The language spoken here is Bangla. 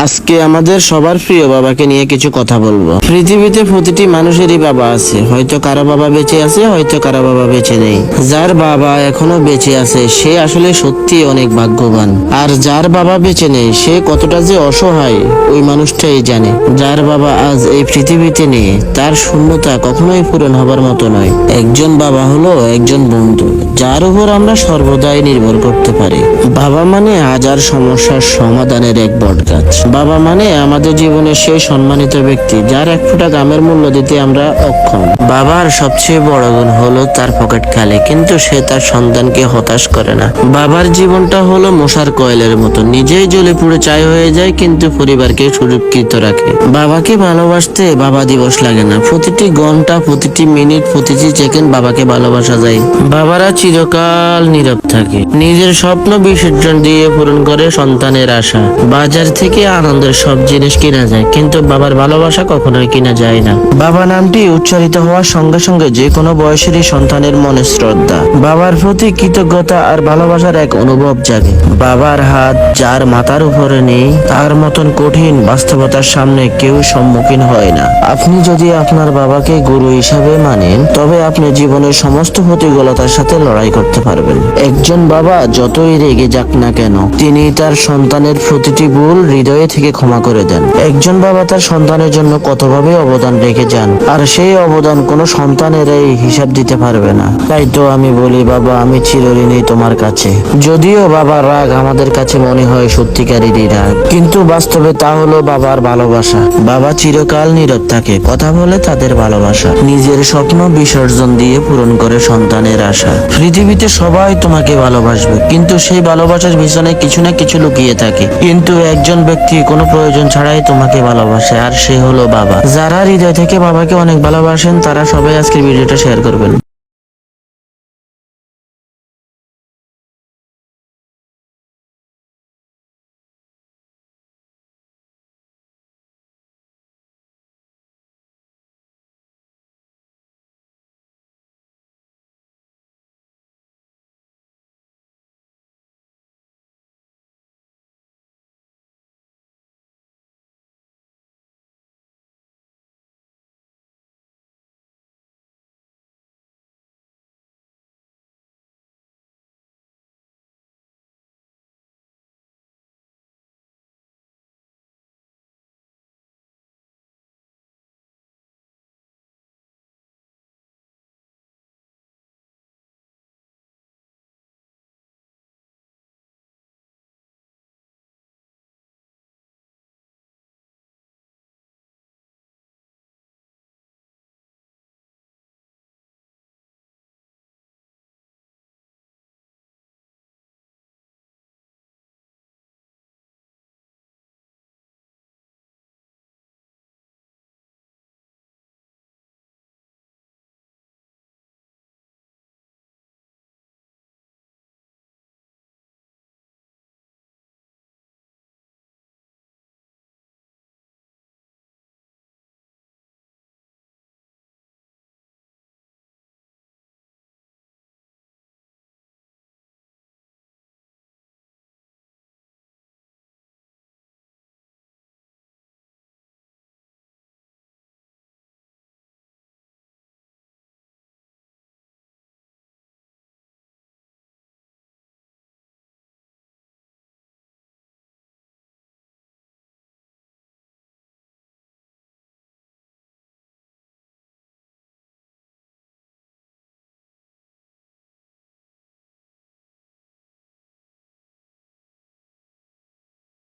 আজকে আমাদের সবার প্রিয় বাবাকে নিয়ে কিছু কথা বলবো। পৃথিবীতে প্রতিটি মানুষেরই বাবা আছে, হয়তো কারো বাবা বেঁচে আছে, হয়তো কারো বাবা বেঁচে নেই। যার বাবা এখনো বেঁচে আছে সে আসলে সত্যি অনেক ভাগ্যবান, আর যার বাবা বেঁচে নেই সে কতটা যে অসহায় ওই মানুষটাই জানে। যার বাবা আজ এই পৃথিবীতে নেই তার শূন্যতা কখনোই পূরণ হবার মতো নয়। একজন বাবা হলো একজন বন্ধু, যার উপর আমরা সর্বদাই নির্ভর করতে পারি। বাবা মানে হাজার সমস্যার সমাধানের এক বটগাছ। বাবা মানে আমাদের জীবনের সেই সম্মানিত ব্যক্তি যার এক ফোঁটা ঘামের মূল্য দিতে আমরা অক্ষম। বাবার সবচেয়ে বড় গুণ হলো তার পকেট খালি, কিন্তু সে তার সন্তানকে হতাশ করে না। বাবার জীবনটা হলো মশার কয়েলের মতো, নিজেই জ্বলে পুড়ে ছাই হয়ে যায় কিন্তু পরিবারকে সুরক্ষিত রাখে। বাবাকে ভালোবাসতে বাবা দিবস লাগে না, প্রতিটি ঘন্টা, প্রতিটি মিনিট, প্রতিটি সেকেন্ড বাবাকে ভালোবাসা যায়। বাবারা চিরকাল নীরব থাকে, নিজের স্বপ্ন বিসর্জন দিয়ে পূরণ করে সন্তানের আশা। বাজার থেকে আনন্দের সব জিনিস কিনা যায়, কিন্তু বাবার ভালোবাসা কখনোই কিনা যায় না। বাবা নামটি উচ্চারিত হওয়ার সঙ্গে সঙ্গে যে কোনো বয়সেরই সন্তানের মনে শ্রদ্ধা, বাবার প্রতি কৃতজ্ঞতা আর ভালোবাসার এক অনুভব জাগে। বাবার হাত যার মাথার উপরে নেই তার মতন কঠিন বাস্তবতার সামনে কেউ সম্মুখীন হয় না। আপনি যদি আপনার বাবাকে গুরু হিসাবে মানেন তবে আপনি জীবনের সমস্ত প্রতিকূলতার সাথে লড়াই করতে পারবেন। একজন বাবা যতই রেগে যাক না কেন তিনি তার সন্তানের প্রতিটি ভুল হৃদয়ে থেকে ক্ষমা করে দেন। একজন বাবা তার সন্তানের জন্য কতভাবে অবদান রেখে যান, আর সেই অবদান কোনো সন্তানের এই হিসাব দিতে পারবে না। তাই তো আমি বলি, বাবা আমি চিরঋণী তোমার কাছে। যদিও বাবার রাগ আমাদের কাছে মনে হয় সত্যিকারেরই রাগ, কিন্তু বাস্তবে তা হলো বাবার ভালোবাসা। বাবা চিরকাল নীরব থাকে, কথা বলে তাদের ভালোবাসা, নিজের স্বপ্ন বিসর্জন দিয়ে পূরণ করে সন্তানের আশা। পৃথিবীতে সবাই তোমাকে ভালোবাসবে, কিন্তু সেই ভালোবাসার পিছনে কিছু না কিছু লুকিয়ে থাকে। কিন্তু একজন ব্যক্তি কোনো প্রয়োজন ছাড়াই তোমাকে ভালোবাসে, আর সে হলো বাবা। যারা হৃদয় থেকে বাবাকে অনেক ভালোবাসেন তারা সবাই আজকের ভিডিওটা শেয়ার করবেন।